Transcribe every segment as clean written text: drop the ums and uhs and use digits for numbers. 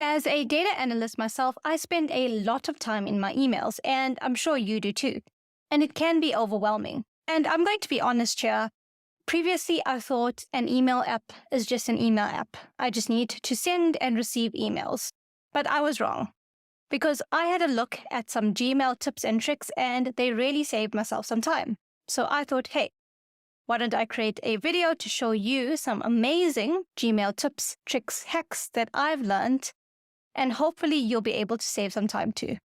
As a data analyst myself, I spend a lot of time in my emails, and I'm sure you do too. And it can be overwhelming. And I'm going to be honest here. Previously, I thought an email app is just an email app. I just need to send and receive emails. But I was wrong, because I had a look at some Gmail tips and tricks, and they really saved myself some time. So I thought, hey, why don't I create a video to show you some amazing Gmail tips, tricks, hacks that I've learned, and hopefully you'll be able to save some time too.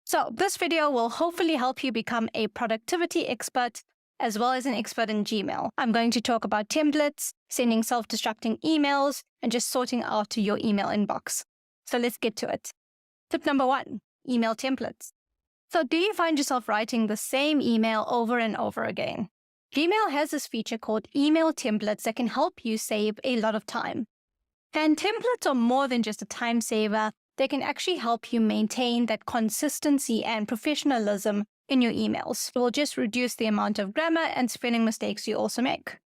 So this video will hopefully help you become a productivity expert as well as an expert in Gmail. I'm going to talk about templates, sending self-destructing emails, and just sorting out your email inbox. So let's get to it. Tip number 1, email templates. So do you find yourself writing the same email over and over again? Gmail has this feature called email templates that can help you save a lot of time. And templates are more than just a time saver. They can actually help you maintain that consistency and professionalism in your emails. It will just reduce the amount of grammar and spelling mistakes you also make.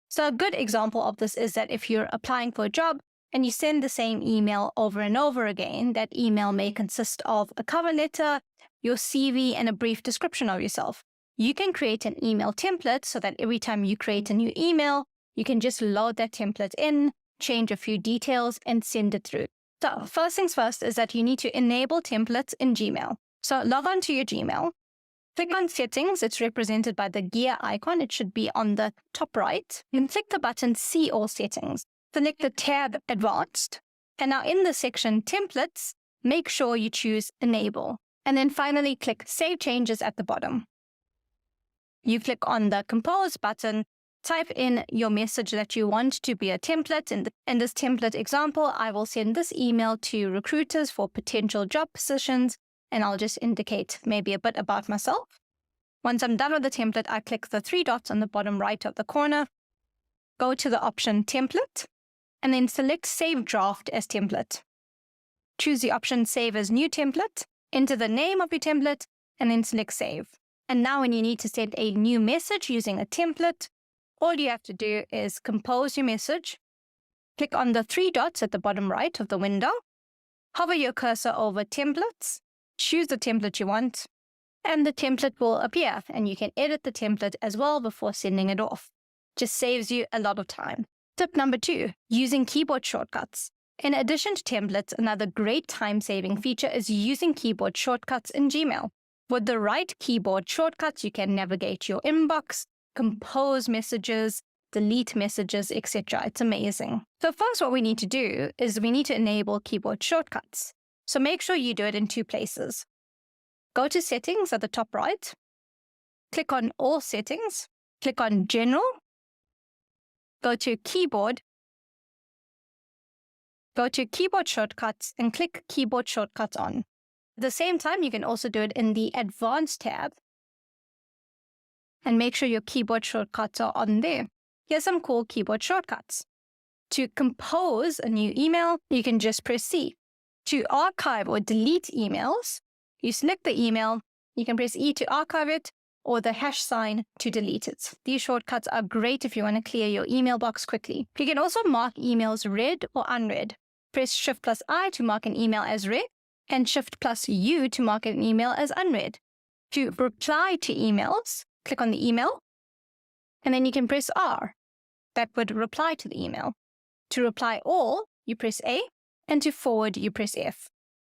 So a good example of this is that if you're applying for a job and you send the same email over and over again, that email may consist of a cover letter, your CV, and a brief description of yourself. You can create an email template so that every time you create a new email, you can just load that template in, change a few details, and send it through. So first things first is that you need to enable templates in Gmail. So log on to your Gmail, click on Settings. It's represented by the gear icon. It should be on the top right. You can click the button See All Settings. Select the tab Advanced. And now in the section Templates, make sure you choose Enable. And then finally click Save Changes at the bottom. You click on the Compose button, type in your message that you want to be a template. In this template example, I will send this email to recruiters for potential job positions, and I'll just indicate maybe a bit about myself. Once I'm done with the template, I click the 3 dots on the bottom right of the corner, go to the option Template, and then select Save Draft as Template. Choose the option Save as New Template, enter the name of your template, and then select Save. And now when you need to send a new message using a template, all you have to do is compose your message, click on the 3 dots at the bottom right of the window, hover your cursor over Templates, choose the template you want, and the template will appear, and you can edit the template as well before sending it off. Just saves you a lot of time. Tip number 2, using keyboard shortcuts. In addition to templates, another great time-saving feature is using keyboard shortcuts in Gmail. With the right keyboard shortcuts, you can navigate your inbox, compose messages, delete messages, etc. It's amazing. So first, what we need to do is we need to enable keyboard shortcuts. So make sure you do it in 2 places. Go to Settings at the top right, click on All Settings, click on General, go to Keyboard, go to Keyboard Shortcuts, and click Keyboard Shortcuts on. At the same time, you can also do it in the Advanced tab, and make sure your keyboard shortcuts are on there. Here's some cool keyboard shortcuts. To compose a new email, you can just press C. To archive or delete emails, you select the email, you can press E to archive it, or the # to delete it. These shortcuts are great if you want to clear your email box quickly. You can also mark emails read or unread. Press Shift+I to mark an email as read, and Shift+U to mark an email as unread. To reply to emails, click on the email, and then you can press R. That would reply to the email. To reply all, you press A, and to forward, you press F.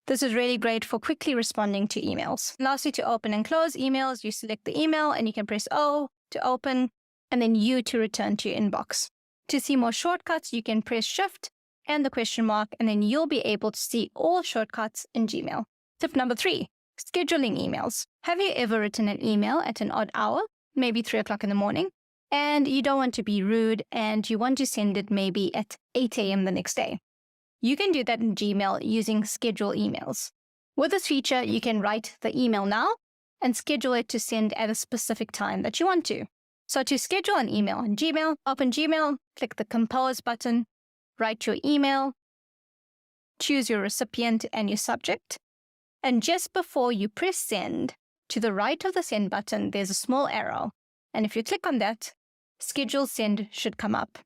This is really great for quickly responding to emails. Lastly, to open and close emails, you select the email, and you can press O to open, and then U to return to your inbox. To see more shortcuts, you can press Shift and the question mark, and then you'll be able to see all shortcuts in Gmail. Tip number 3, scheduling emails. Have you ever written an email at an odd hour, maybe 3 o'clock in the morning, and you don't want to be rude and you want to send it maybe at 8 a.m. the next day? You can do that in Gmail using schedule emails. With this feature, you can write the email now and schedule it to send at a specific time that you want to. So to schedule an email in Gmail, open Gmail, click the Compose button, write your email, choose your recipient and your subject, and just before you press send, to the right of the send button, there's a small arrow. And if you click on that, schedule send should come up.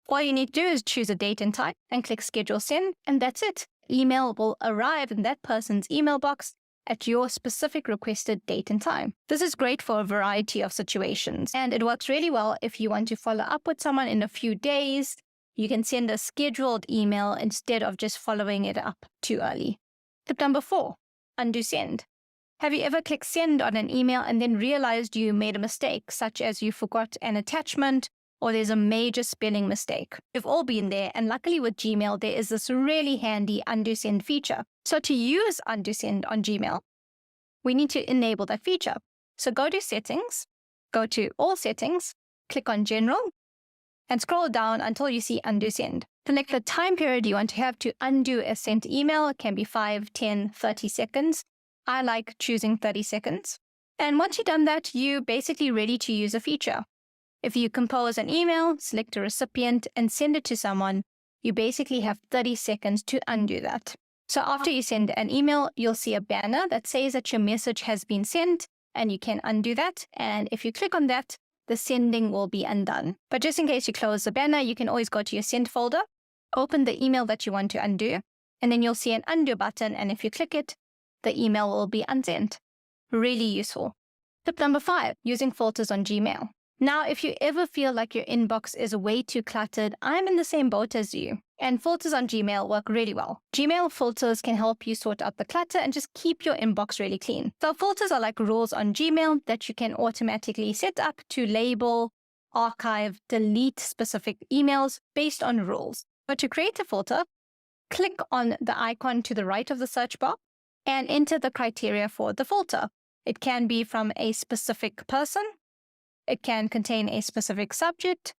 All you need to do is choose a date and time and click schedule send, and that's it. email will arrive in that person's email box at your specific requested date and time. This is great for a variety of situations, and it works really well if you want to follow up with someone in a few days. You can send a scheduled email instead of just following it up too early. Tip number 4, undo send. Have you ever clicked send on an email and then realized you made a mistake, such as you forgot an attachment or there's a major spelling mistake? We've all been there, and luckily with Gmail, there is this really handy undo send feature. So to use undo send on Gmail, we need to enable that feature. So go to settings, go to all settings, click on general, and scroll down until you see undo send. Select the time period you want to have to undo a sent email. It can be 5, 10, 30 seconds. I like choosing 30 seconds. And once you've done that, you're basically ready to use a feature. If you compose an email, select a recipient, and send it to someone, you basically have 30 seconds to undo that. So after you send an email, you'll see a banner that says that your message has been sent, and you can undo that. And if you click on that, the sending will be undone. But just in case you close the banner, you can always go to your sent folder, open the email that you want to undo, and then you'll see an undo button. And if you click it, the email will be unsent. Really useful. Tip number 5, using filters on Gmail. Now, if you ever feel like your inbox is way too cluttered, I'm in the same boat as you. And filters on Gmail work really well. Gmail filters can help you sort out the clutter and just keep your inbox really clean. So filters are like rules on Gmail that you can automatically set up to label, archive, delete specific emails based on rules. But to create a filter, click on the icon to the right of the search bar and enter the criteria for the filter. It can be from a specific person, it can contain a specific subject,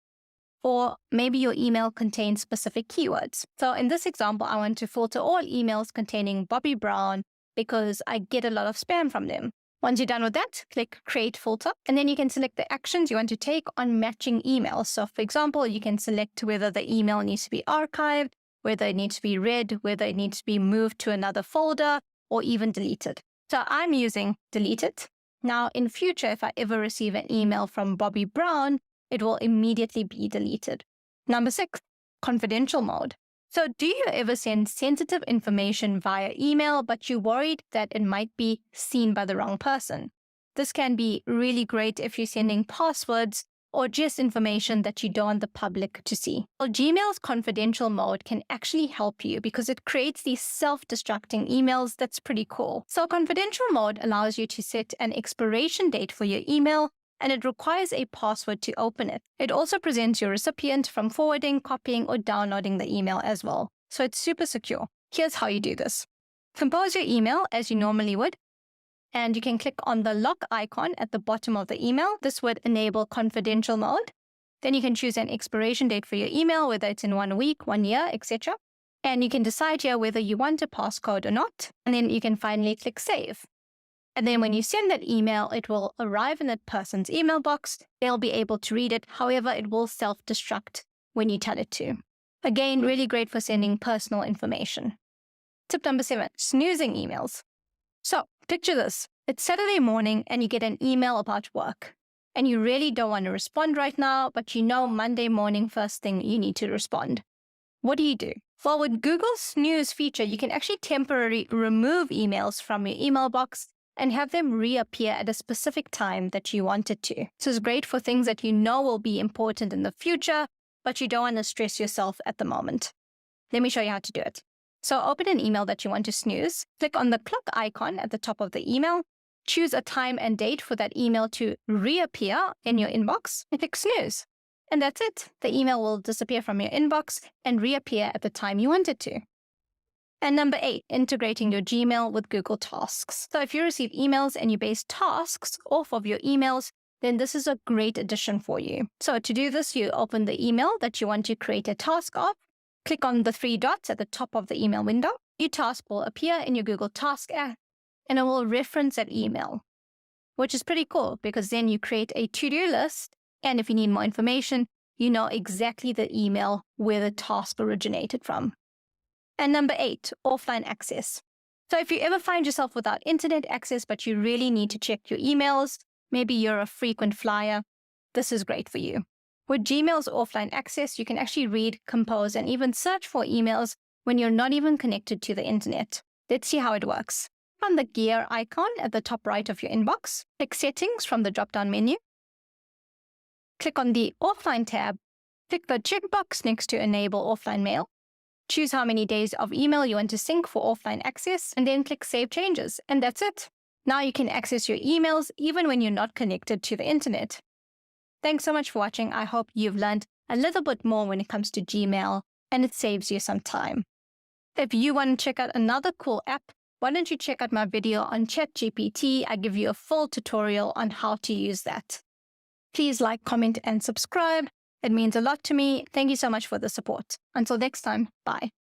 or maybe your email contains specific keywords. So in this example, I want to filter all emails containing Bobby Brown because I get a lot of spam from them. Once you're done with that, click Create Filter, and then you can select the actions you want to take on matching emails. So for example, you can select whether the email needs to be archived, whether it needs to be read, whether it needs to be moved to another folder, or even deleted. So I'm using deleted. Now, in future, if I ever receive an email from Bobby Brown, it will immediately be deleted. Number 6, confidential mode. So do you ever send sensitive information via email, but you're worried that it might be seen by the wrong person? This can be really great if you're sending passwords or just information that you don't want the public to see. Well, Gmail's confidential mode can actually help you because it creates these self-destructing emails that's pretty cool. So confidential mode allows you to set an expiration date for your email, and it requires a password to open it. It also prevents your recipient from forwarding, copying, or downloading the email as well. So it's super secure. Here's how you do this. Compose your email as you normally would, and you can click on the lock icon at the bottom of the email. This would enable confidential mode. Then you can choose an expiration date for your email, whether it's in 1 week, 1 year, etc. And you can decide here whether you want a passcode or not. And then you can finally click Save. And then when you send that email, it will arrive in that person's email box. They'll be able to read it. However, it will self-destruct when you tell it to. Again, really great for sending personal information. Tip number 7, snoozing emails. So picture this. It's Saturday morning and you get an email about work. And you really don't want to respond right now, but you know Monday morning first thing you need to respond. What do? Well, with Google's snooze feature, you can actually temporarily remove emails from your email box and have them reappear at a specific time that you want it to. So it's great for things that you know will be important in the future, but you don't want to stress yourself at the moment. Let me show you how to do it. So open an email that you want to snooze, click on the clock icon at the top of the email, choose a time and date for that email to reappear in your inbox, and click snooze. And that's it. The email will disappear from your inbox and reappear at the time you want it to. And number 8, integrating your Gmail with Google Tasks. So if you receive emails and you base tasks off of your emails, then this is a great addition for you. So to do this, you open the email that you want to create a task of, click on the 3 dots at the top of the email window. Your task will appear in your Google Task app, and it will reference that email, which is pretty cool because then you create a to-do list, and if you need more information, you know exactly the email where the task originated from. And number 8, offline access. So if you ever find yourself without internet access, but you really need to check your emails, maybe you're a frequent flyer, this is great for you. With Gmail's offline access, you can actually read, compose, and even search for emails when you're not even connected to the internet. Let's see how it works. On the gear icon at the top right of your inbox, click Settings from the drop-down menu. Click on the Offline tab. Click the checkbox next to Enable Offline Mail. Choose how many days of email you want to sync for offline access, and then click Save Changes, and that's it. Now you can access your emails even when you're not connected to the internet. Thanks so much for watching. I hope you've learned a little bit more when it comes to Gmail, and it saves you some time. If you want to check out another cool app, why don't you check out my video on ChatGPT? I give you a full tutorial on how to use that. Please like, comment, and subscribe. It means a lot to me. Thank you so much for the support. Until next time, bye.